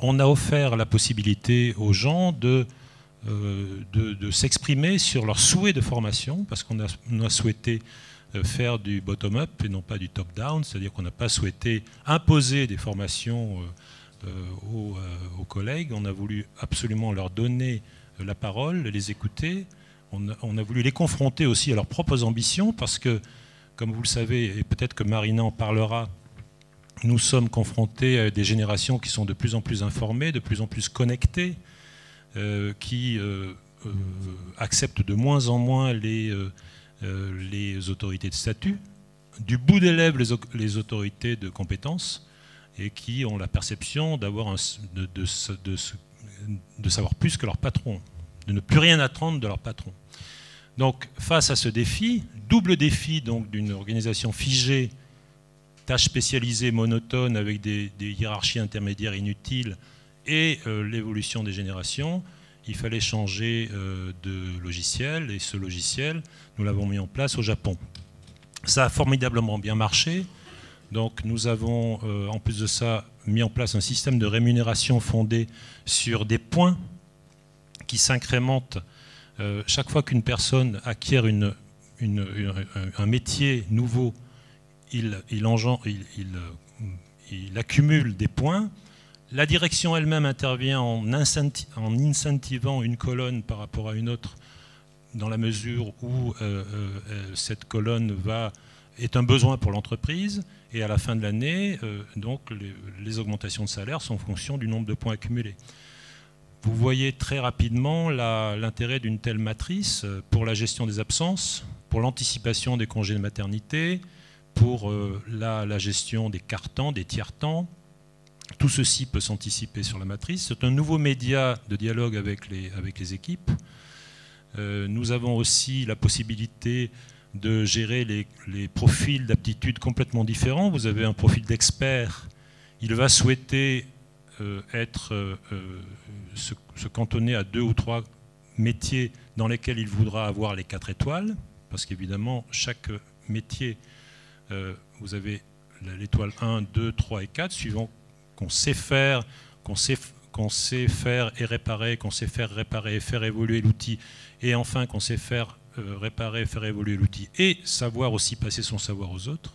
on a offert la possibilité aux gens de s'exprimer sur leurs souhaits de formation, parce qu'on a souhaité faire du bottom-up et non pas du top-down, c'est-à-dire qu'on n'a pas souhaité imposer des formations aux collègues, on a voulu absolument leur donner la parole, les écouter, on a voulu les confronter aussi à leurs propres ambitions, parce que, comme vous le savez, et peut-être que Marina en parlera, nous sommes confrontés à des générations qui sont de plus en plus informées, de plus en plus connectées, qui acceptent de moins en moins les autorités de statut, du bout des lèvres les autorités de compétences, et qui ont la perception de savoir plus que leur patron, de ne plus rien attendre de leur patron. Donc, face à ce défi, double défi donc d'une organisation figée, tâches spécialisées, monotones, avec des hiérarchies intermédiaires inutiles, et l'évolution des générations, il fallait changer de logiciel, et ce logiciel, nous l'avons mis en place au Japon. Ça a formidablement bien marché. Donc nous avons, en plus de ça, mis en place un système de rémunération fondé sur des points qui s'incrémentent chaque fois qu'une personne acquiert un métier nouveau. Il accumule des points. La direction elle-même intervient en incentivant une colonne par rapport à une autre, dans la mesure où cette colonne est un besoin pour l'entreprise. Et à la fin de l'année, donc les augmentations de salaire sont en fonction du nombre de points accumulés. Vous voyez très rapidement l'intérêt d'une telle matrice pour la gestion des absences, pour l'anticipation des congés de maternité, pour la gestion des quart-temps, des tiers-temps. Tout ceci peut s'anticiper sur la matrice. C'est un nouveau média de dialogue avec les équipes. Nous avons aussi la possibilité de gérer les profils d'aptitude complètement différents. Vous avez un profil d'expert. Il va souhaiter se cantonner à 2 ou 3 métiers dans lesquels il voudra avoir les 4 étoiles, parce qu'évidemment, chaque métier, vous avez l'étoile 1, 2, 3 et 4, suivant qu'on sait faire, qu'on sait faire et réparer, qu'on sait faire réparer et faire évoluer l'outil, et enfin qu'on sait faire réparer, faire évoluer l'outil, et savoir aussi passer son savoir aux autres.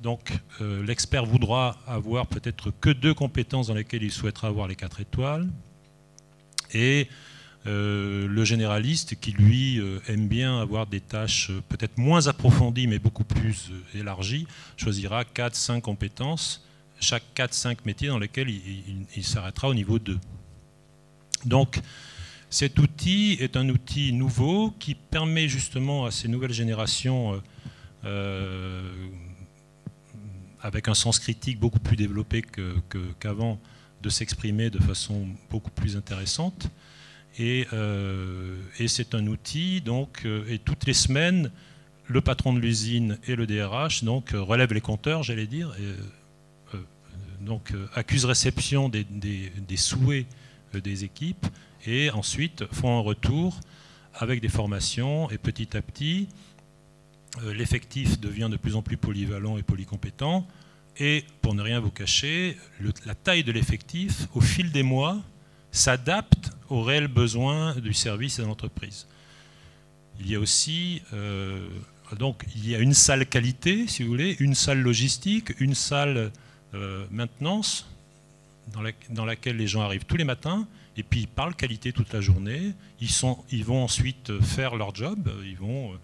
Donc l'expert voudra avoir peut-être que 2 compétences dans lesquelles il souhaitera avoir les 4 étoiles, et le généraliste qui lui aime bien avoir des tâches peut-être moins approfondies mais beaucoup plus élargies, choisira 4-5 compétences, chaque 4-5 métiers dans lesquels il s'arrêtera au niveau 2. Donc cet outil est un outil nouveau qui permet justement à ces nouvelles générations, avec un sens critique beaucoup plus développé qu'avant, de s'exprimer de façon beaucoup plus intéressante. Et c'est un outil, donc, et toutes les semaines, le patron de l'usine et le DRH donc, relèvent les compteurs, j'allais dire, donc accusent réception des souhaits des équipes, et ensuite font un retour avec des formations, et petit à petit, l'effectif devient de plus en plus polyvalent et polycompétent, et pour ne rien vous cacher, la taille de l'effectif, au fil des mois, s'adapte aux réels besoins du service et de l'entreprise. Il y a aussi, donc, il y a une salle qualité, si vous voulez, une salle logistique, une salle maintenance, dans laquelle les gens arrivent tous les matins, et puis ils parlent qualité toute la journée. Ils vont ensuite faire leur job, ils vont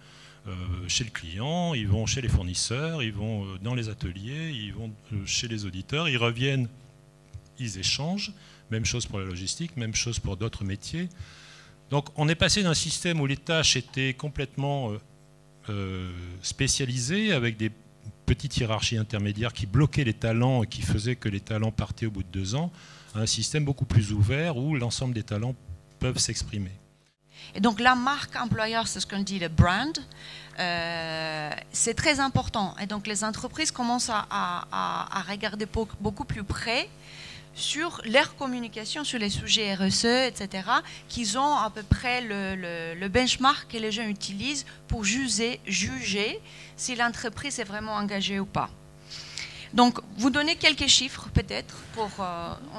chez le client, ils vont chez les fournisseurs, ils vont dans les ateliers, ils vont chez les auditeurs, ils reviennent, ils échangent. Même chose pour la logistique, même chose pour d'autres métiers. Donc on est passé d'un système où les tâches étaient complètement spécialisées, avec des petites hiérarchies intermédiaires qui bloquaient les talents et qui faisaient que les talents partaient au bout de 2 ans, à un système beaucoup plus ouvert où l'ensemble des talents peuvent s'exprimer. Et donc la marque employeur, c'est ce qu'on dit le brand, c'est très important. Et donc les entreprises commencent à regarder beaucoup plus près sur leur communication sur les sujets RSE, etc., qu'ils ont à peu près le benchmark que les gens utilisent pour juger si l'entreprise est vraiment engagée ou pas. Donc, vous donnez quelques chiffres peut-être pour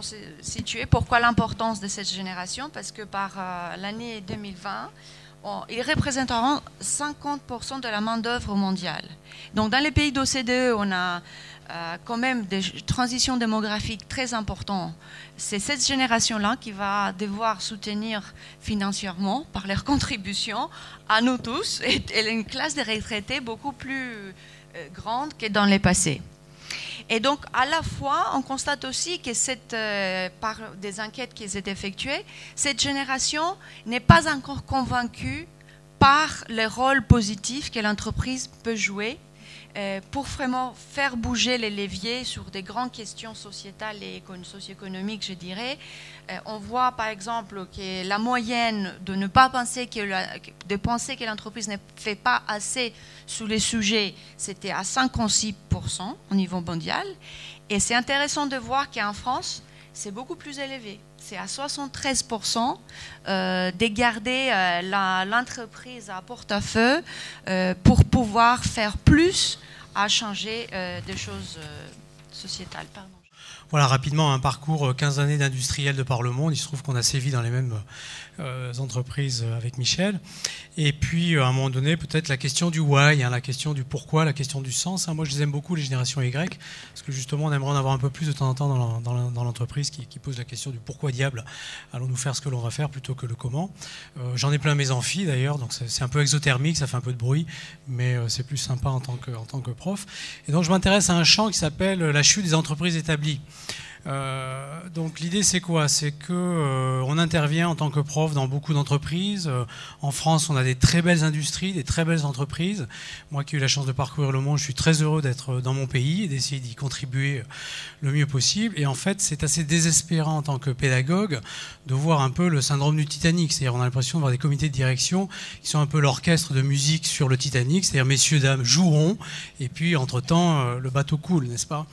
se situer. Pourquoi l'importance de cette génération? Parce que par l'année 2020, ils représenteront 50% de la main-d'œuvre mondiale. Donc, dans les pays d'OCDE, on a quand même des transitions démographiques très importantes. C'est cette génération-là qui va devoir soutenir financièrement par leurs contributions à nous tous et une classe de retraités beaucoup plus grande que dans les passés. Et donc, à la fois, on constate aussi que par des enquêtes qui ont été effectuées, cette génération n'est pas encore convaincue par le rôle positif que l'entreprise peut jouer pour vraiment faire bouger les leviers sur des grandes questions sociétales et socio-économiques, je dirais. On voit par exemple que la moyenne de ne pas penser que l'entreprise ne fait pas assez sur les sujets, c'était à 56% au niveau mondial. Et c'est intéressant de voir qu'en France, c'est beaucoup plus élevé. C'est à 73% de garder l'entreprise à portefeuille pour pouvoir faire plus à changer des choses sociétales. Pardon. Voilà, rapidement, un parcours 15 années d'industriel de par le monde. Il se trouve qu'on a sévi dans les mêmes entreprises avec Michel. Et puis, à un moment donné, peut-être la question du why, la question du pourquoi, la question du sens. Moi, je les aime beaucoup, les générations Y, parce que justement, on aimerait en avoir un peu plus de temps en temps dans l'entreprise qui pose la question du pourquoi diable allons-nous faire ce que l'on va faire plutôt que le comment. J'en ai plein mes amphis, d'ailleurs, donc c'est un peu exothermique, ça fait un peu de bruit, mais c'est plus sympa en tant que prof. Et donc, je m'intéresse à un champ qui s'appelle la chute des entreprises établies. Donc l'idée c'est quoi? C'est que on intervient en tant que prof dans beaucoup d'entreprises. En France, on a des très belles industries, des très belles entreprises. Moi qui ai eu la chance de parcourir le monde, je suis très heureux d'être dans mon pays et d'essayer d'y contribuer le mieux possible. Et en fait, c'est assez désespérant en tant que pédagogue de voir un peu le syndrome du Titanic. C'est-à-dire on a l'impression de voir des comités de direction qui sont un peu l'orchestre de musique sur le Titanic. C'est-à-dire messieurs, dames joueront et puis entre-temps le bateau coule, n'est-ce pas?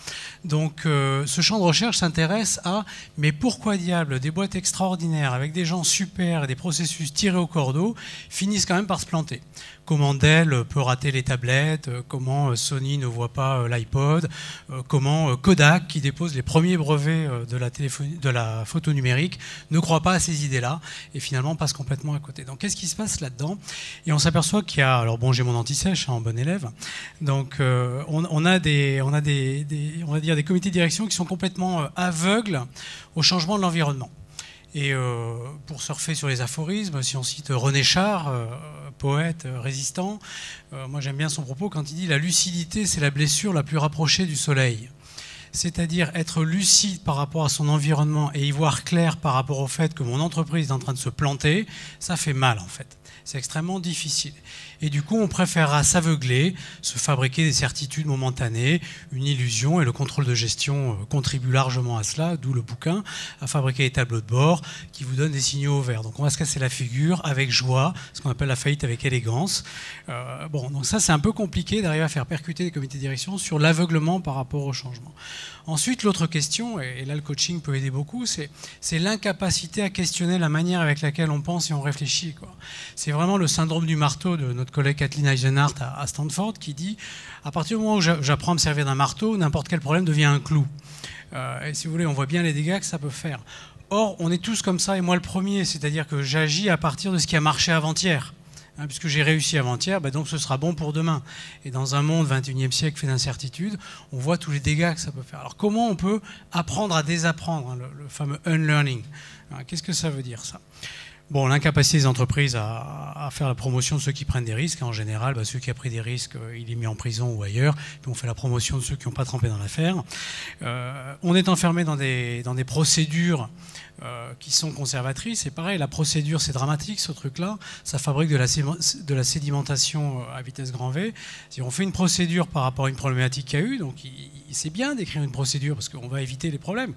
Donc ce champ de recherche s'intéresse à mais pourquoi diable des boîtes extraordinaires avec des gens super et des processus tirés au cordeau finissent quand même par se planter? Comment Dell peut rater les tablettes, comment Sony ne voit pas l'iPod, comment Kodak, qui dépose les premiers brevets de la photo numérique, ne croit pas à ces idées-là et finalement passe complètement à côté. Donc qu'est-ce qui se passe là-dedans? Et on s'aperçoit qu'il y a, alors bon, j'ai mon anti-sèche en bon élève, donc on va dire des comités de direction qui sont complètement aveugles au changement de l'environnement. Et pour surfer sur les aphorismes, si on cite René Char, poète, résistant, moi j'aime bien son propos quand il dit « La lucidité, c'est la blessure la plus rapprochée du soleil ». C'est-à-dire être lucide par rapport à son environnement et y voir clair par rapport au fait que mon entreprise est en train de se planter, ça fait mal en fait. C'est extrêmement difficile. Et du coup, on préférera s'aveugler, se fabriquer des certitudes momentanées, une illusion, et le contrôle de gestion contribue largement à cela, d'où le bouquin, à fabriquer des tableaux de bord qui vous donnent des signaux verts. Donc on va se casser la figure avec joie, ce qu'on appelle la faillite avec élégance. Donc ça, c'est un peu compliqué d'arriver à faire percuter les comités de direction sur l'aveuglement par rapport au changement. Ensuite, l'autre question, et là le coaching peut aider beaucoup, c'est l'incapacité à questionner la manière avec laquelle on pense et on réfléchit, quoi. C'est vraiment le syndrome du marteau de notre collègue Kathleen Eisenhardt à Stanford qui dit à partir du moment où j'apprends à me servir d'un marteau, n'importe quel problème devient un clou. Et si vous voulez, on voit bien les dégâts que ça peut faire. Or, on est tous comme ça, et moi le premier, c'est-à-dire que j'agis à partir de ce qui a marché avant-hier. Puisque j'ai réussi avant-hier, donc ce sera bon pour demain. Et dans un monde 21e siècle fait d'incertitudes, on voit tous les dégâts que ça peut faire. Alors comment on peut apprendre à désapprendre, le fameux unlearning? Qu'est-ce que ça veut dire ça? Bon, l'incapacité des entreprises à faire la promotion de ceux qui prennent des risques. En général, ceux qui ont pris des risques, il est mis en prison ou ailleurs. Puis on fait la promotion de ceux qui n'ont pas trempé dans l'affaire. On est enfermé dans des procédures qui sont conservatrices. C'est pareil, la procédure, c'est dramatique, ce truc-là. Ça fabrique de la sédimentation à vitesse grand V. Si on fait une procédure par rapport à une problématique qu'il y a eu, donc c'est bien d'écrire une procédure parce qu'on va éviter les problèmes.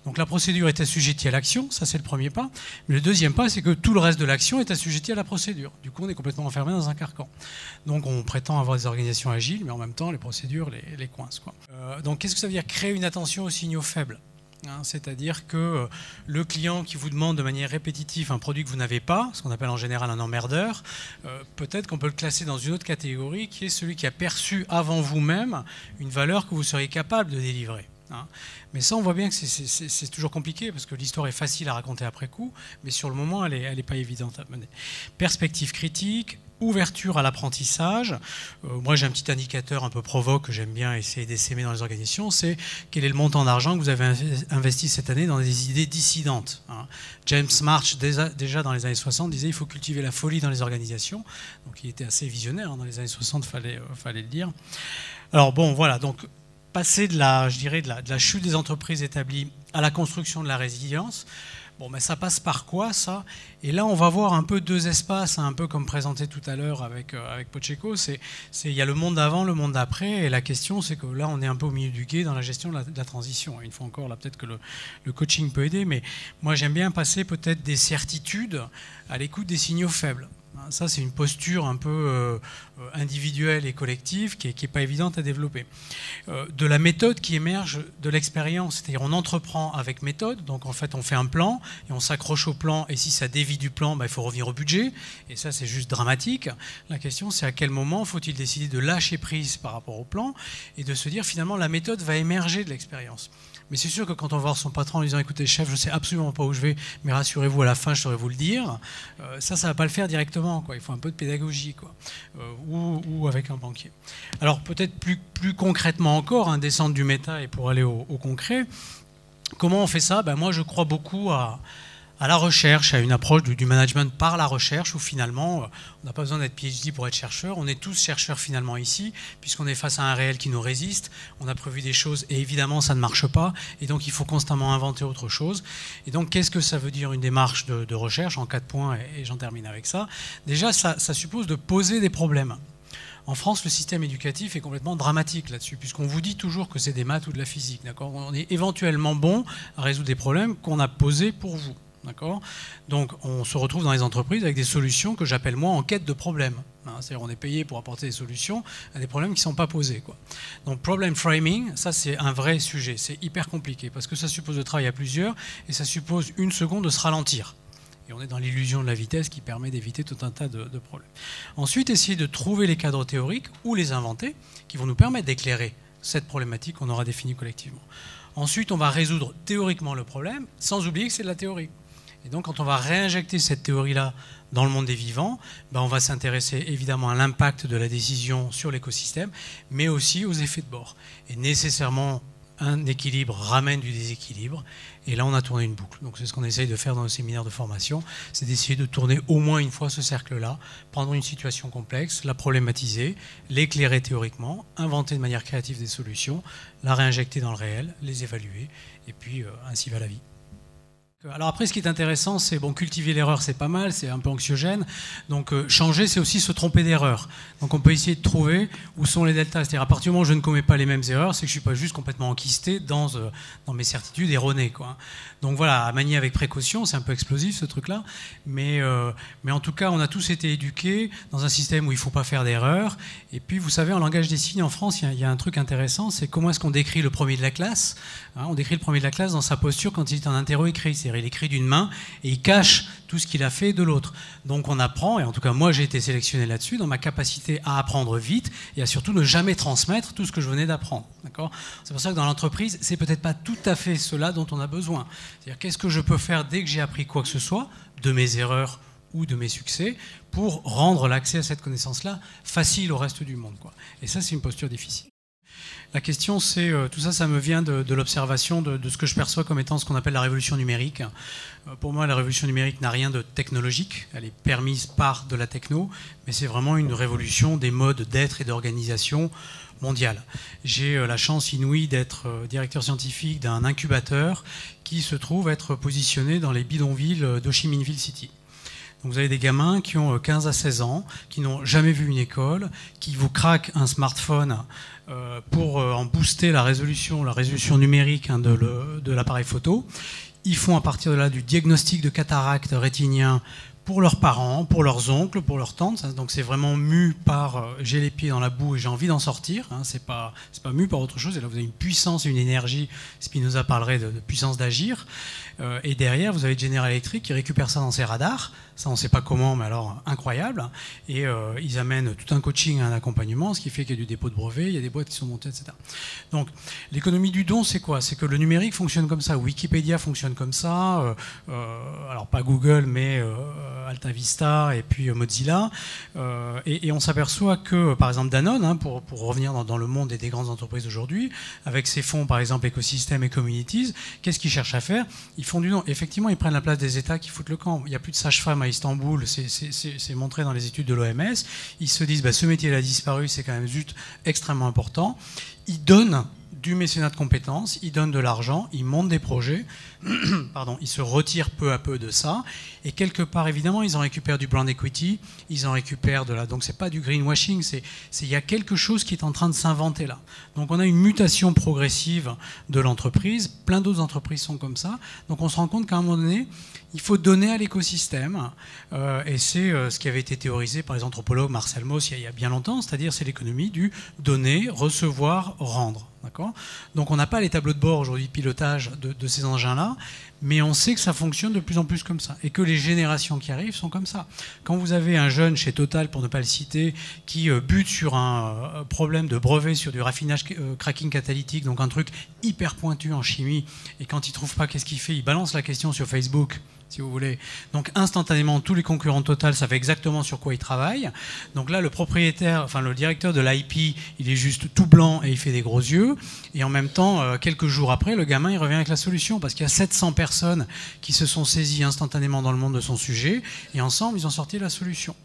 Donc la procédure est assujettie à l'action, ça c'est le premier pas. Mais le deuxième pas, c'est que tout le reste de l'action est assujetti à la procédure. Du coup, on est complètement enfermé dans un carcan. Donc on prétend avoir des organisations agiles, mais en même temps, les procédures les coincent, quoi. Donc qu'est-ce que ça veut dire? Créer une attention aux signaux faibles. C'est-à-dire que le client qui vous demande de manière répétitive un produit que vous n'avez pas, ce qu'on appelle en général un emmerdeur, peut-être qu'on peut le classer dans une autre catégorie qui est celui qui a perçu avant vous-même une valeur que vous seriez capable de délivrer. Mais ça, on voit bien que c'est toujours compliqué parce que l'histoire est facile à raconter après coup, mais sur le moment, elle n'est pas évidente à mener. Perspective critique, ouverture à l'apprentissage. Moi, j'ai un petit indicateur un peu provoque que j'aime bien essayer d'essaimer dans les organisations, c'est quel est le montant d'argent que vous avez investi cette année dans des idées dissidentes. James March, déjà dans les années 60, disait il faut cultiver la folie dans les organisations. Donc, il était assez visionnaire dans les années 60, fallait le dire. Alors bon, voilà, donc passer de la chute des entreprises établies à la construction de la résilience. Bon, mais ça passe par quoi, ça? Et là, on va voir un peu deux espaces, un peu comme présenté tout à l'heure avec Pacheco. Il y a le monde d'avant, le monde d'après. Et la question, c'est que là, on est un peu au milieu du gué dans la gestion de la transition. Une fois encore, là, peut-être que le coaching peut aider. Mais moi, j'aime bien passer peut-être des certitudes à l'écoute des signaux faibles. Ça, c'est une posture un peu individuelle et collective qui n'est pas évidente à développer. De la méthode qui émerge de l'expérience, c'est-à-dire on entreprend avec méthode, donc en fait on fait un plan et on s'accroche au plan et si ça dévie du plan, il faut revenir au budget et ça c'est juste dramatique. La question c'est à quel moment faut-il décider de lâcher prise par rapport au plan et de se dire finalement la méthode va émerger de l'expérience. Mais c'est sûr que quand on va voir son patron en lui disant « Écoutez, chef, je ne sais absolument pas où je vais, mais rassurez-vous, à la fin, je saurai vous le dire », ça ne va pas le faire directement, quoi. Il faut un peu de pédagogie, quoi. Ou avec un banquier. Alors, peut-être plus concrètement encore, descendre du méta et pour aller au concret, comment on fait ça? Moi, je crois beaucoup à la recherche, à une approche du management par la recherche où finalement, on n'a pas besoin d'être PhD pour être chercheur. On est tous chercheurs finalement ici, puisqu'on est face à un réel qui nous résiste. On a prévu des choses et évidemment, ça ne marche pas. Et donc, il faut constamment inventer autre chose. Et donc, qu'est-ce que ça veut dire une démarche de recherche en 4 points? Et j'en termine avec ça. Déjà, ça suppose de poser des problèmes. En France, le système éducatif est complètement dramatique là-dessus, puisqu'on vous dit toujours que c'est des maths ou de la physique. D'accord ? On est éventuellement bon à résoudre des problèmes qu'on a posés pour vous. D'accord ? Donc, on se retrouve dans les entreprises avec des solutions que j'appelle moi en quête de problèmes. C'est-à-dire on est payé pour apporter des solutions à des problèmes qui ne sont pas posés, quoi. Donc, problem framing, ça c'est un vrai sujet. C'est hyper compliqué parce que ça suppose de travailler à plusieurs et ça suppose une seconde de se ralentir. Et on est dans l'illusion de la vitesse qui permet d'éviter tout un tas de problèmes. Ensuite, essayer de trouver les cadres théoriques ou les inventer qui vont nous permettre d'éclairer cette problématique qu'on aura définie collectivement. Ensuite, on va résoudre théoriquement le problème sans oublier que c'est de la théorie. Et donc, quand on va réinjecter cette théorie-là dans le monde des vivants, on va s'intéresser évidemment à l'impact de la décision sur l'écosystème, mais aussi aux effets de bord. Et nécessairement, un équilibre ramène du déséquilibre. Et là, on a tourné une boucle. Donc, c'est ce qu'on essaye de faire dans nos séminaires de formation, c'est d'essayer de tourner au moins une fois ce cercle-là, prendre une situation complexe, la problématiser, l'éclairer théoriquement, inventer de manière créative des solutions, la réinjecter dans le réel, les évaluer, et puis ainsi va la vie. Alors après, ce qui est intéressant, c'est cultiver l'erreur, c'est pas mal, c'est un peu anxiogène. Donc changer, c'est aussi se tromper d'erreur. Donc on peut essayer de trouver où sont les deltas. C'est-à-dire à partir du moment où je ne commets pas les mêmes erreurs, c'est que je ne suis pas juste complètement enquisté dans mes certitudes erronées, quoi. Donc voilà, à manier avec précaution, c'est un peu explosif ce truc-là. Mais en tout cas, on a tous été éduqués dans un système où il ne faut pas faire d'erreurs. Et puis, vous savez, en langage des signes, en France, il y a un truc intéressant, c'est comment est-ce qu'on décrit le premier de la classe. On décrit le premier de la classe dans sa posture quand il est en interro-écrit. C'est-à-dire, il écrit d'une main et il cache tout ce qu'il a fait de l'autre. Donc on apprend, et en tout cas moi j'ai été sélectionné là-dessus, dans ma capacité à apprendre vite et à surtout ne jamais transmettre tout ce que je venais d'apprendre. D'accord ? C'est pour ça que dans l'entreprise, c'est peut-être pas tout à fait cela dont on a besoin. C'est-à-dire qu'est-ce que je peux faire dès que j'ai appris quoi que ce soit, de mes erreurs ou de mes succès, pour rendre l'accès à cette connaissance-là facile au reste du monde, quoi. Et ça, c'est une posture difficile. La question, c'est, tout ça, ça me vient de l'observation de ce que je perçois comme étant ce qu'on appelle la révolution numérique. Pour moi, la révolution numérique n'a rien de technologique, elle est permise par de la techno, mais c'est vraiment une révolution des modes d'être et d'organisation mondiale. J'ai la chance inouïe d'être directeur scientifique d'un incubateur qui se trouve être positionné dans les bidonvilles d'Ho Chi Minh City. Donc vous avez des gamins qui ont 15 à 16 ans, qui n'ont jamais vu une école, qui vous craquent un smartphone pour en booster la résolution numérique de l'appareil photo. Ils font à partir de là du diagnostic de cataracte rétinien pour leurs parents, pour leurs oncles, pour leurs tantes. Donc c'est vraiment mu par j'ai les pieds dans la boue et j'ai envie d'en sortir. Hein, c'est pas mu par autre chose. Et là, vous avez une puissance, une énergie. Spinoza parlerait de puissance d'agir. Et derrière, vous avez General Electric qui récupère ça dans ses radars. Ça, on ne sait pas comment, mais alors incroyable. Et ils amènent tout un coaching, un accompagnement, ce qui fait qu'il y a du dépôt de brevets, il y a des boîtes qui sont montées, etc. Donc, l'économie du don, c'est quoi? C'est que le numérique fonctionne comme ça, Wikipédia fonctionne comme ça, alors pas Google, mais Alta Vista et puis Mozilla. Et on s'aperçoit que, par exemple, Danone, hein, pour revenir dans le monde des grandes entreprises d'aujourd'hui, avec ses fonds, par exemple, écosystèmes et communities, qu'est-ce qu'ils cherchent à faire? Ils font du don. Effectivement, ils prennent la place des États qui foutent le camp. Il n'y a plus de sages-femmes à Istanbul, c'est montré dans les études de l'OMS. Ils se disent, bah, ce métier-là a disparu, c'est quand même juste extrêmement important. Ils donnent du mécénat de compétences, ils donnent de l'argent, ils montent des projets, pardon, ils se retirent peu à peu de ça, et quelque part, évidemment, ils en récupèrent du brand equity, ils en récupèrent de la... Donc c'est pas du greenwashing, il y a quelque chose qui est en train de s'inventer là. Donc on a une mutation progressive de l'entreprise, plein d'autres entreprises sont comme ça, donc on se rend compte qu'à un moment donné, il faut donner à l'écosystème, et c'est ce qui avait été théorisé par les anthropologues Marcel Mauss il y a bien longtemps, c'est-à-dire c'est l'économie du donner, recevoir, rendre. Donc on n'a pas les tableaux de bord aujourd'hui de pilotage de ces engins-là, mais on sait que ça fonctionne de plus en plus comme ça, et que les générations qui arrivent sont comme ça. Quand vous avez un jeune chez Total, pour ne pas le citer, qui bute sur un problème de brevet sur du raffinage cracking catalytique, donc un truc hyper pointu en chimie, et quand il ne trouve pas, qu'est-ce qu'il fait? Il balance la question sur Facebook, si vous voulez. Donc instantanément, tous les concurrents de Total savent exactement sur quoi ils travaillent. Donc là, le propriétaire, enfin le directeur de l'IP, il est juste tout blanc et il fait des gros yeux. Et en même temps, quelques jours après, le gamin, il revient avec la solution. Parce qu'il y a 700 personnes qui se sont saisies instantanément dans le monde de son sujet. Et ensemble, ils ont sorti la solution.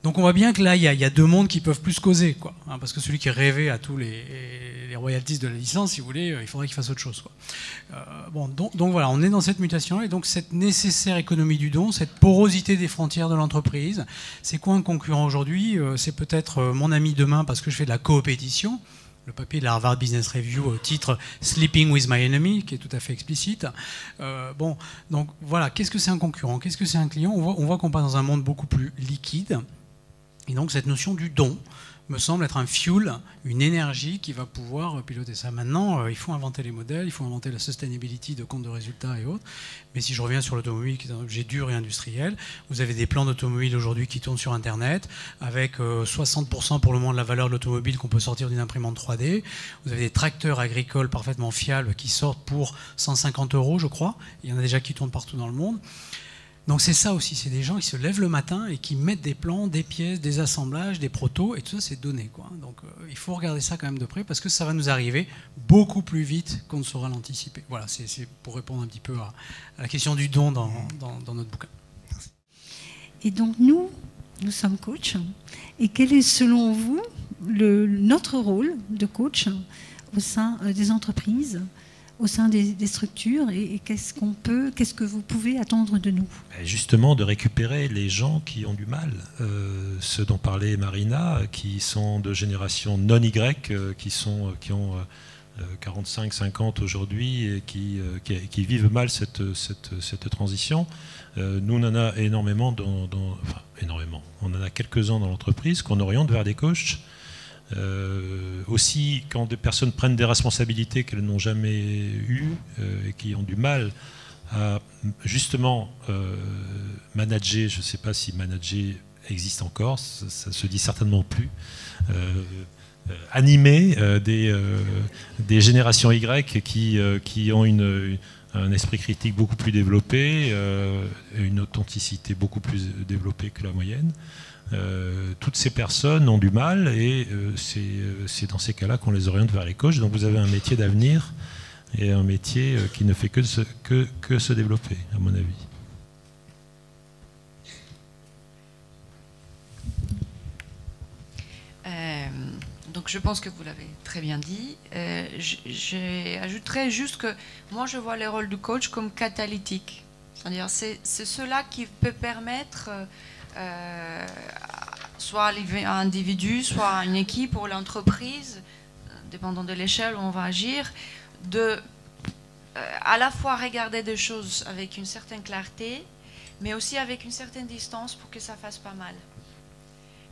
Donc on voit bien que là, il y a deux mondes qui peuvent plus causer, quoi. Hein, parce que celui qui rêvait à tous les royalties de la licence, si vous voulez, il faudrait qu'il fasse autre chose, quoi. Bon, donc voilà, on est dans cette mutation, et donc cette nécessaire économie du don, cette porosité des frontières de l'entreprise. C'est quoi un concurrent aujourd'hui? C'est peut-être mon ami demain parce que je fais de la coopétition. Le papier de la Harvard Business Review au titre « Sleeping with my enemy », qui est tout à fait explicite. Bon, donc voilà, qu'est-ce que c'est un concurrent? Qu'est-ce que c'est un client? On voit qu'on passe dans un monde beaucoup plus liquide. Et donc cette notion du don me semble être un fuel, une énergie qui va pouvoir piloter ça. Maintenant, il faut inventer les modèles, il faut inventer la sustainability de compte de résultats et autres. Mais si je reviens sur l'automobile, qui est un objet dur et industriel, vous avez des plans d'automobile aujourd'hui qui tournent sur Internet, avec 60% pour le moment de la valeur de l'automobile qu'on peut sortir d'une imprimante 3D. Vous avez des tracteurs agricoles parfaitement fiables qui sortent pour 150 €, je crois. Il y en a déjà qui tournent partout dans le monde. Donc c'est ça aussi, c'est des gens qui se lèvent le matin et qui mettent des plans, des pièces, des assemblages, des protos, et tout ça c'est donné, quoi. Donc il faut regarder ça quand même de près, parce que ça va nous arriver beaucoup plus vite qu'on ne saura l'anticiper. Voilà, c'est pour répondre un petit peu à la question du don dans notre bouquin. Merci. Et donc nous sommes coachs, et quel est selon vous notre rôle de coach au sein des entreprises, au sein des structures, et qu'est-ce que vous pouvez attendre de nous? Justement, de récupérer les gens qui ont du mal, ceux dont parlait Marina, qui sont de génération non Y, qui ont 45, 50 aujourd'hui, et qui vivent mal cette transition. Nous, on en a énormément, on en a quelques-uns dans l'entreprise qu'on oriente vers des coachs. Aussi, quand des personnes prennent des responsabilités qu'elles n'ont jamais eues, et qui ont du mal à justement manager, je ne sais pas si manager existe encore, ça se dit certainement plus, animer des générations Y qui ont un esprit critique beaucoup plus développé, une authenticité beaucoup plus développée que la moyenne. Toutes ces personnes ont du mal, et c'est dans ces cas-là qu'on les oriente vers les coachs. Donc vous avez un métier d'avenir et un métier qui ne fait que se développer, à mon avis. Donc je pense que vous l'avez très bien dit. J'ajouterais juste que moi je vois le rôle du coach comme catalytique. C'est-à-dire c'est cela qui peut permettre soit à l'individu, soit à une équipe ou l'entreprise, dépendant de l'échelle où on va agir, de à la fois regarder des choses avec une certaine clarté, mais aussi avec une certaine distance pour que ça fasse pas mal.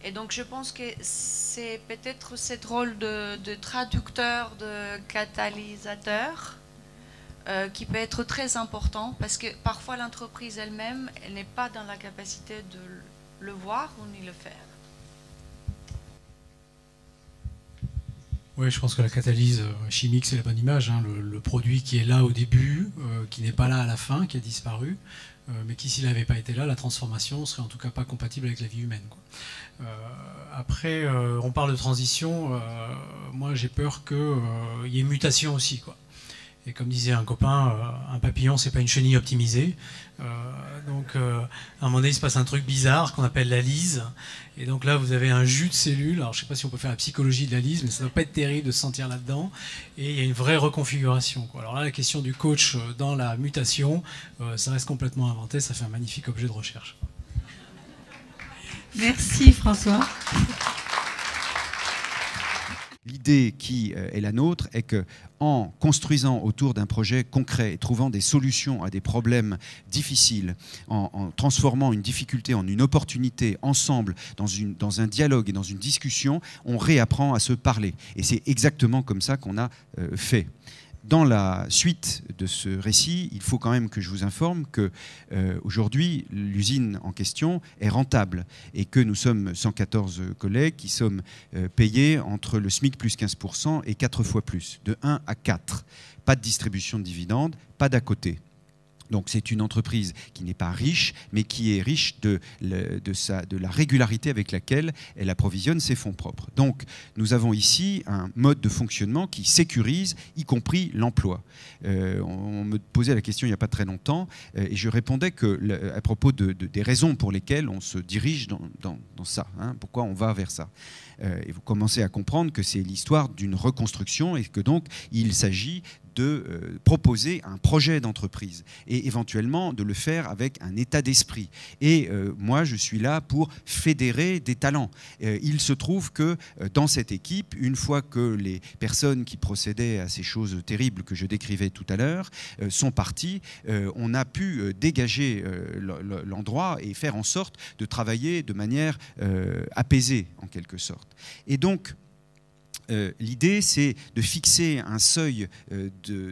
Et donc je pense que c'est peut-être ce rôle de traducteur, de catalysateur, qui peut être très important, parce que parfois l'entreprise elle-même, elle n'est pas dans la capacité de le voir ou ni le faire. Oui, je pense que la catalyse chimique, c'est la bonne image, hein. Le produit qui est là au début, qui n'est pas là à la fin, qui a disparu, mais qui, s'il n'avait pas été là, la transformation serait en tout cas pas compatible avec la vie humaine, quoi. Après, on parle de transition, moi j'ai peur qu'il y ait une mutation aussi, quoi. Et comme disait un copain, un papillon, c'est pas une chenille optimisée. Donc, à un moment donné, il se passe un truc bizarre qu'on appelle la lyse. Et donc là, vous avez un jus de cellules. Alors, je sais pas si on peut faire la psychologie de la lyse, mais ça ne doit pas être terrible de se sentir là-dedans. Et il y a une vraie reconfiguration, quoi. Alors là, la question du coach dans la mutation, ça reste complètement inventé. Ça fait un magnifique objet de recherche. Merci François. L'idée qui est la nôtre est que, en construisant autour d'un projet concret et trouvant des solutions à des problèmes difficiles, en transformant une difficulté en une opportunité ensemble, dans un dialogue et dans une discussion, on réapprend à se parler. Et c'est exactement comme ça qu'on a fait. Dans la suite de ce récit, il faut quand même que je vous informe que aujourd'hui, l'usine en question est rentable et que nous sommes 114 collègues qui sommes payés entre le SMIC plus 15% et 4 fois plus, de 1 à 4. Pas de distribution de dividendes, pas d'à côté. Donc c'est une entreprise qui n'est pas riche, mais qui est riche de la régularité avec laquelle elle approvisionne ses fonds propres. Donc nous avons ici un mode de fonctionnement qui sécurise, y compris l'emploi. On me posait la question il n'y a pas très longtemps, et je répondais à propos des raisons pour lesquelles on se dirige dans ça, hein, pourquoi on va vers ça. Et vous commencez à comprendre que c'est l'histoire d'une reconstruction et que donc il s'agit de proposer un projet d'entreprise et éventuellement de le faire avec un état d'esprit. Et moi, je suis là pour fédérer des talents. Il se trouve que dans cette équipe, une fois que les personnes qui procédaient à ces choses terribles que je décrivais tout à l'heure sont parties, on a pu dégager l'endroit et faire en sorte de travailler de manière apaisée, en quelque sorte. Et donc, l'idée, c'est de fixer un seuil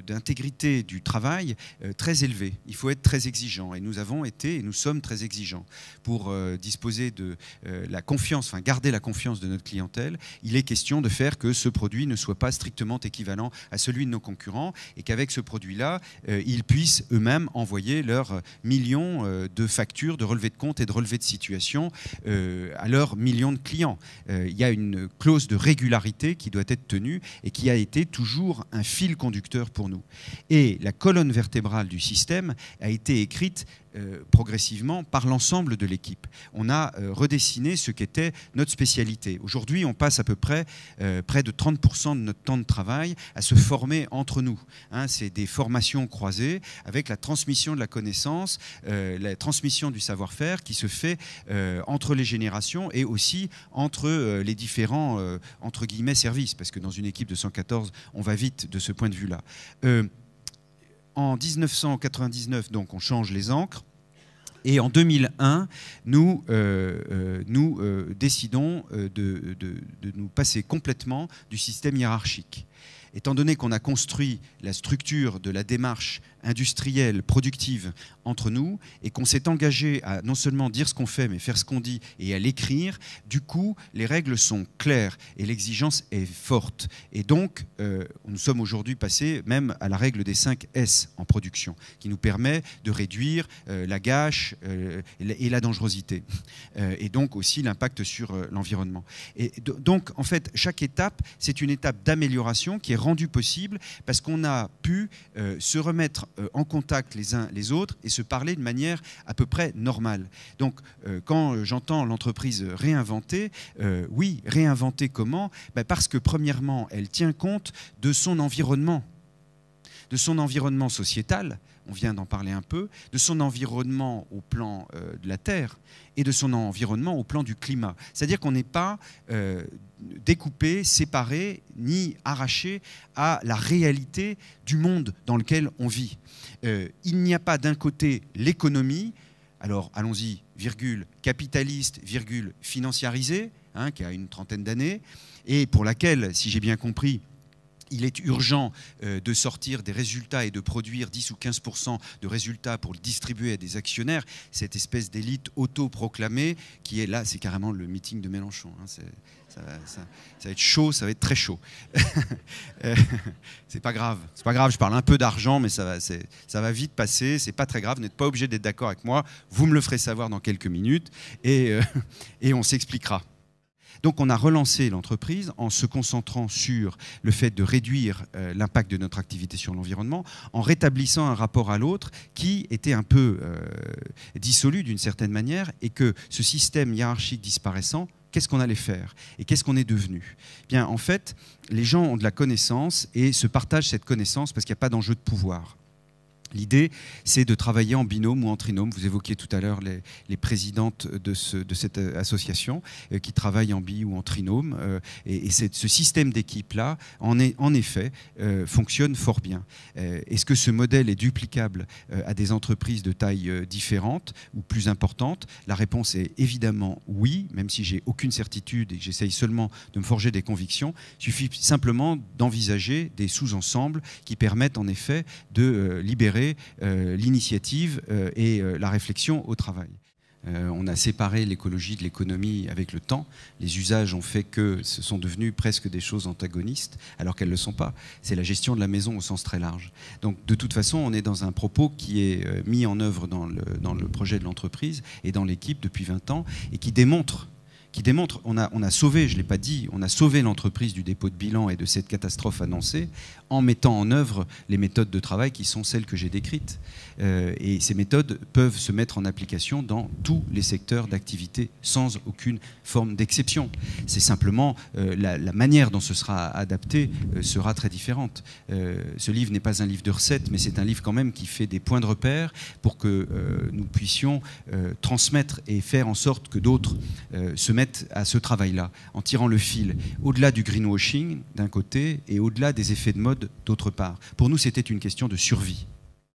d'intégrité du travail très élevé. Il faut être très exigeant. Et nous avons été, et nous sommes très exigeants. Pour disposer de la confiance, enfin garder la confiance de notre clientèle, il est question de faire que ce produit ne soit pas strictement équivalent à celui de nos concurrents et qu'avec ce produit-là, ils puissent eux-mêmes envoyer leurs millions de factures, de relevés de compte et de relevés de situation à leurs millions de clients. Il y a une clause de régularité qui doit être tenue et qui a été toujours un fil conducteur pour nous. Et la colonne vertébrale du système a été écrite progressivement par l'ensemble de l'équipe. On a redessiné ce qu'était notre spécialité. Aujourd'hui, on passe à peu près près de 30% de notre temps de travail à se former entre nous. Hein, c'est des formations croisées avec la transmission de la connaissance, la transmission du savoir-faire qui se fait entre les générations et aussi entre les différents, entre guillemets, services, parce que dans une équipe de 114, on va vite de ce point de vue-là. En 1999, donc, on change les ancres. Et en 2001, nous décidons de nous passer complètement du système hiérarchique. Étant donné qu'on a construit la structure de la démarche industrielle, productive entre nous, et qu'on s'est engagé à non seulement dire ce qu'on fait, mais faire ce qu'on dit et à l'écrire, du coup, les règles sont claires et l'exigence est forte. Et donc, nous sommes aujourd'hui passés même à la règle des 5 S en production, qui nous permet de réduire la gâche et la dangerosité, et donc aussi l'impact sur l'environnement. Et donc, en fait, chaque étape, c'est une étape d'amélioration qui est rendue possible parce qu'on a pu se remettre en contact les uns les autres et se parler de manière à peu près normale. Donc, quand j'entends l'entreprise réinventer, oui, réinventer comment ? Parce que, premièrement, elle tient compte de son environnement sociétal, on vient d'en parler un peu, de son environnement au plan de la Terre et de son environnement au plan du climat. C'est-à-dire qu'on n'est pas découpé, séparé, ni arraché à la réalité du monde dans lequel on vit. Il n'y a pas d'un côté l'économie, alors allons-y, virgule, capitaliste, virgule, financiarisée, hein, qui a une trentaine d'années, et pour laquelle, si j'ai bien compris, il est urgent de sortir des résultats et de produire 10 ou 15% de résultats pour le distribuer à des actionnaires, cette espèce d'élite autoproclamée qui est là, c'est carrément le meeting de Mélenchon. Hein, ça va être chaud, ça va être très chaud. C'est pas grave, je parle un peu d'argent, mais ça va vite passer, c'est pas très grave, vous n'êtes pas obligé d'être d'accord avec moi, vous me le ferez savoir dans quelques minutes et on s'expliquera. Donc on a relancé l'entreprise en se concentrant sur le fait de réduire l'impact de notre activité sur l'environnement, en rétablissant un rapport à l'autre qui était un peu dissolu d'une certaine manière, et que ce système hiérarchique disparaissant, qu'est-ce qu'on allait faire et qu'est-ce qu'on est devenu? Bien, en fait, les gens ont de la connaissance et se partagent cette connaissance parce qu'il n'y a pas d'enjeu de pouvoir. L'idée, c'est de travailler en binôme ou en trinôme. Vous évoquiez tout à l'heure les présidentes de cette association qui travaillent en bi ou en trinôme. Et ce système d'équipe-là, en effet, fonctionne fort bien. Est-ce que ce modèle est duplicable à des entreprises de taille différente ou plus importante? La réponse est évidemment oui, même si j'ai aucune certitude et que j'essaye seulement de me forger des convictions. Il suffit simplement d'envisager des sous-ensembles qui permettent en effet de libérer l'initiative et la réflexion au travail. On a séparé l'écologie de l'économie avec le temps. Les usages ont fait que ce sont devenus presque des choses antagonistes, alors qu'elles ne le sont pas. C'est la gestion de la maison au sens très large. Donc de toute façon, on est dans un propos qui est mis en œuvre dans le projet de l'entreprise et dans l'équipe depuis 20 ans et qui démontre, on a sauvé, je ne l'ai pas dit, on a sauvé l'entreprise du dépôt de bilan et de cette catastrophe annoncée en mettant en œuvre les méthodes de travail qui sont celles que j'ai décrites. Et ces méthodes peuvent se mettre en application dans tous les secteurs d'activité sans aucune forme d'exception. C'est simplement la manière dont ce sera adapté sera très différente. Ce livre n'est pas un livre de recettes, mais c'est un livre quand même qui fait des points de repère pour que nous puissions transmettre et faire en sorte que d'autres se mettent à ce travail-là, en tirant le fil au-delà du greenwashing d'un côté et au-delà des effets de mode d'autre part. Pour nous, c'était une question de survie.